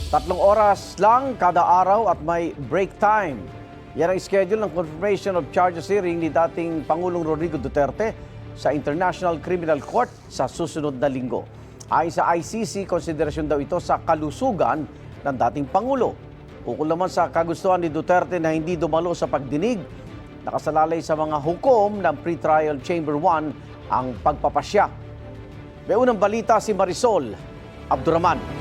3 oras lang kada araw at may break time. Yan ang schedule ng confirmation of charges hearing ni dating Pangulong Rodrigo Duterte sa International Criminal Court sa susunod na linggo. Ayon sa ICC, konsiderasyon daw ito sa kalusugan ng dating Pangulo. Ukol naman sa kagustuhan ni Duterte na hindi dumalo sa pagdinig, nakasalalay sa mga hukom ng Pre-Trial Chamber 1 ang pagpapasya. May unang balita si Marisol Abduraman.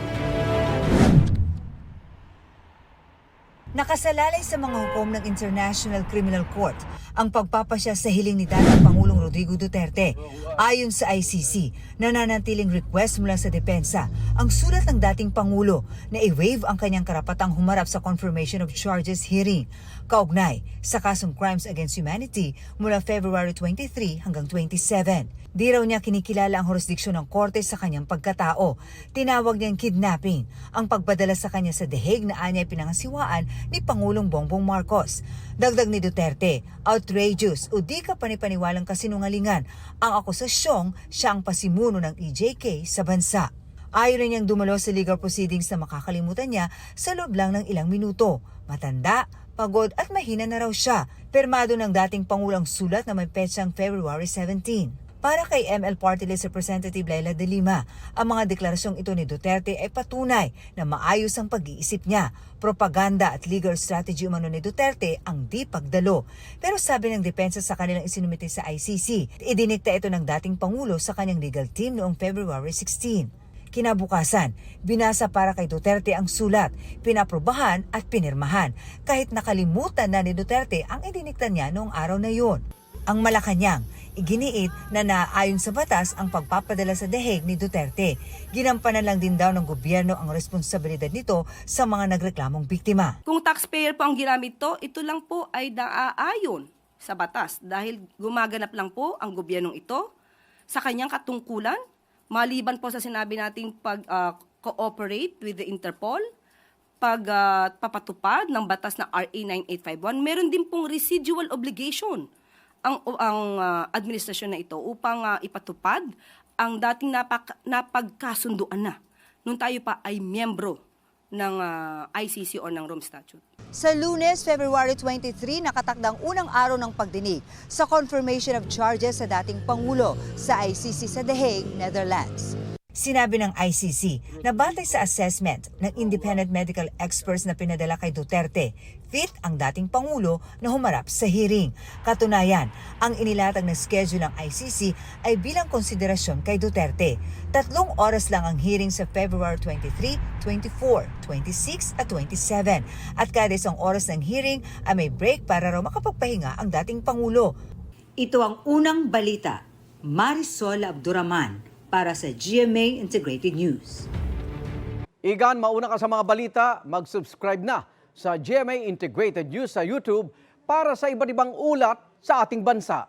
Nakasalalay sa mga hukom ng International Criminal Court ang pagpapasya sa hiling ni dating Pangulong Rodrigo Duterte. Ayon sa ICC, nananatiling request mula sa depensa ang sulat ng dating Pangulo na i-waive ang kanyang karapatang humarap sa confirmation of charges hearing kaugnay sa kasong crimes against humanity mula February 23 hanggang 27. Di raw niya kinikilala ang jurisdiksyon ng korte sa kanyang pagkatao. Tinawag niyang kidnapping ang pagpadala sa kanya sa The Hague na anya pinangasiwaan ni Pangulong Bongbong Marcos. Dagdag ni Duterte, outrageous o di ka panipaniwalang kasinungalingan ang akusasyong siya ang pasimuno ng EJK sa bansa. Ayaw rin niyang dumalo sa legal proceedings na makakalimutan niya sa loob lang ng ilang minuto. Matanda, pagod at mahina na raw siya. Permado ng dating Pangulong sulat na may petsang February 17. Para kay ML Party List Representative Leila de Lima, ang mga deklarasyong ito ni Duterte ay patunay na maayos ang pag-iisip niya. Propaganda at legal strategy umano ni Duterte ang di pagdalo. Pero sabi ng depensa sa kanilang isinumite sa ICC, idinikta ito ng dating Pangulo sa kanyang legal team noong February 16. Kinabukasan, binasa para kay Duterte ang sulat, pinaprobahan at pinirmahan kahit nakalimutan na ni Duterte ang idinikta niya noong araw na yun. Ang Malacanang, iginiit na naayon sa batas ang pagpapadala sa The Hague ni Duterte. Ginampanan lang din daw ng gobyerno ang responsibilidad nito sa mga nagreklamong biktima. Kung taxpayer po ang ginamit ito lang po ay naaayon sa batas dahil gumaganap lang po ang gobyernong ito sa kanyang katungkulan, maliban po sa sinabi nating pag-cooperate with the Interpol, pagpapatupad ng batas na RA 9851, meron din pong residual obligation ang administrasyon na ito upang ipatupad ang dating napagkasunduan na nung tayo pa ay miyembro ng ICC o ng Rome Statute. Sa Lunes, February 23, nakatakdang unang araw ng pagdinig sa confirmation of charges sa dating Pangulo sa ICC sa The Hague, Netherlands. Sinabi ng ICC na batay sa assessment ng independent medical experts na pinadala kay Duterte, fit ang dating Pangulo na humarap sa hearing. Katunayan, ang inilatag na schedule ng ICC ay bilang konsiderasyon kay Duterte. 3 oras lang ang hearing sa February 23, 24, 26 at 27. At kada 1 oras ng hearing ay may break para raw makapagpahinga ang dating Pangulo. Ito ang unang balita. Marisol Abduraman para sa GMA Integrated News. Igan, mauna ka sa mga balita, mag-subscribe na sa GMA Integrated News sa YouTube para sa iba't ibang ulat sa ating bansa.